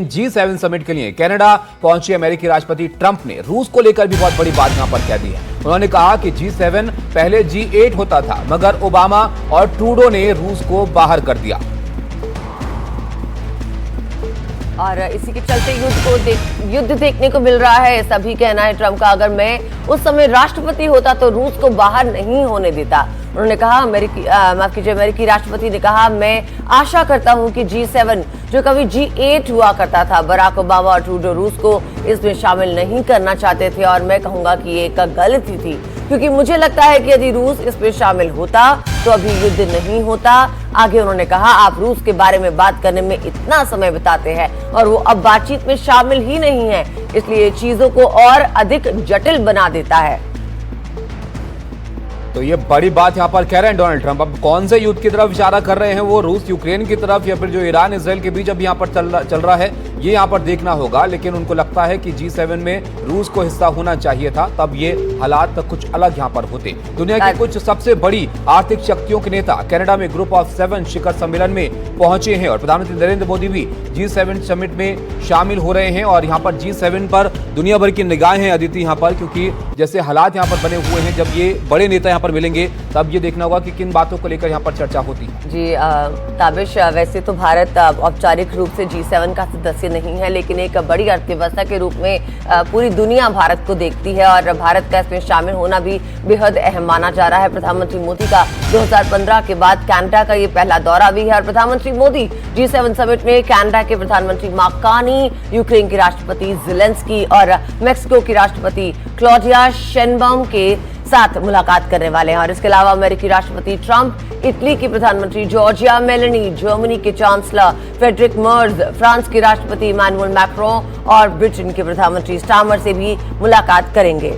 G7 summit के लिए Canada पहुंचे अमेरिकी राष्ट्रपति ट्रंप ने रूस को लेकर भी बहुत बड़ी बात यहां पर कह दी है। उन्होंने कहा कि G7 पहले G8 होता था, मगर ओबामा और ट्रूडो ने रूस को बाहर कर दिया। और इसी के चलते युद्ध देखने को मिल रहा है। ऐसा भी कहना है ट्रंप का, अगर मैं उस समय राष्ट्रपति होता तो रूस को बाहर नहीं होने देता। उन्होंने कहा अमेरिकी राष्ट्रपति ने कहा, मैं आशा करता हूं कि G7 जो कभी G8 हुआ करता था, बराक ओबामा और ट्रूडो रूस को इसमें शामिल नहीं करना चाहते थे और मैं कहूंगा कि ये एक गलती थी, क्योंकि मुझे लगता है कि यदि रूस इसमें शामिल होता तो अभी युद्ध नहीं होता। आगे उन्होंने कहा, आप रूस के बारे में बात करने में इतना समय बिताते हैं और वो अब बातचीत में शामिल ही नहीं है, इसलिए चीजों को और अधिक जटिल बना देता है। तो ये बड़ी बात यहां पर कह रहे हैं डोनाल्ड ट्रंप। अब कौन से युद्ध की तरफ इशारा कर रहे हैं, वो रूस यूक्रेन की तरफ या फिर जो ईरान इसराइल के बीच अब यहां पर चल रहा है, ये यहां पर देखना होगा। लेकिन उनको लगता है कि G7 में रूस को हिस्सा होना चाहिए था, तब ये हालात कुछ अलग यहां पर होते। दुनिया की कुछ सबसे बड़ी आर्थिक शक्तियों के नेता कनाडा में ग्रुप ऑफ 7 शिखर सम्मेलन में पहुंचे हैं और प्रधानमंत्री नरेंद्र मोदी भी G7 समिट में शामिल हो रहे हैं। और यहाँ पर G7 पर दुनिया भर की निगाहें हैं अदिति यहाँ पर, क्योंकि जैसे हालात यहाँ पर बने हुए हैं, जब ये बड़े नेता यहाँ पर मिलेंगे तब ये देखना होगा कि किन बातों को लेकर यहाँ पर चर्चा होती है। जी ताबिश, वैसे तो भारत औपचारिक रूप से G7 का सदस्य नहीं है, लेकिन एक बड़ी अर्थव्यवस्था के रूप में पूरी दुनिया भारत को देखती है और भारत का इसमें शामिल होना भी बेहद अहम माना जा रहा है। प्रधानमंत्री मोदी का 2015 के बाद कनाडा का ये पहला दौरा भी है और प्रधानमंत्री मोदी G7 समिट में कनाडा के प्रधानमंत्री मार्क कार्नी, यूक्रेन के राष्ट्रपति ज़ेलेंस्की और मेक्सिको की राष्ट्रपति क्लॉडिया शेनबाउम के साथ मुलाकात करने वाले हैं। और इसके अलावा अमेरिकी राष्ट्रपति ट्रंप, इटली की प्रधानमंत्री जॉर्जिया मेलोनी, जर्मनी के चांसलर फ्रेडरिक मर्ज, फ्रांस के राष्ट्रपति इमैनुअल मैक्रों और ब्रिटेन के प्रधानमंत्री स्टार्मर से भी मुलाकात करेंगे।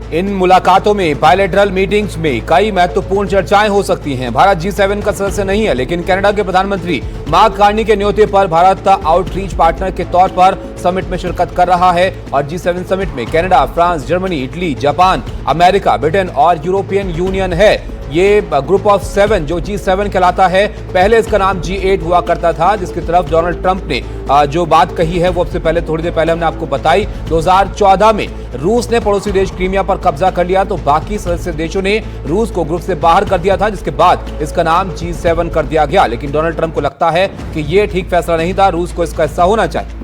इन मुलाकातों में बायलैटरल मीटिंग्स में कई महत्वपूर्ण चर्चाएं हो सकती हैं। भारत G7 का सदस्य नहीं है, लेकिन कनाडा के प्रधानमंत्री मार्क कार्नी के न्योते पर भारत आउटरीच पार्टनर के तौर पर समिट में शिरकत कर रहा है। और G7 समिट में Canada, France, Germany, Italy, Japan, America, Britain और यूरोपियन यूनियन है। ये ग्रुप ऑफ 7 जो G7 कहलाता है, पहले इसका नाम G8 हुआ करता था, जिसकी तरफ डोनाल्ड ट्रंप ने जो बात कही है वो सबसे पहले थोड़ी देर पहले हमने आपको बताई। 2014 में रूस ने पड़ोसी देश क्रीमिया पर कब्जा कर लिया, तो बाकी सदस्य देशों ने रूस को ग्रुप से बाहर कर दिया था, जिसके बाद इसका नाम G7 कर दिया गया। लेकिन डोनाल्ड ट्रंप को लगता है कि ये ठीक फैसला नहीं था, रूस को इसका हिस्सा होना चाहिए।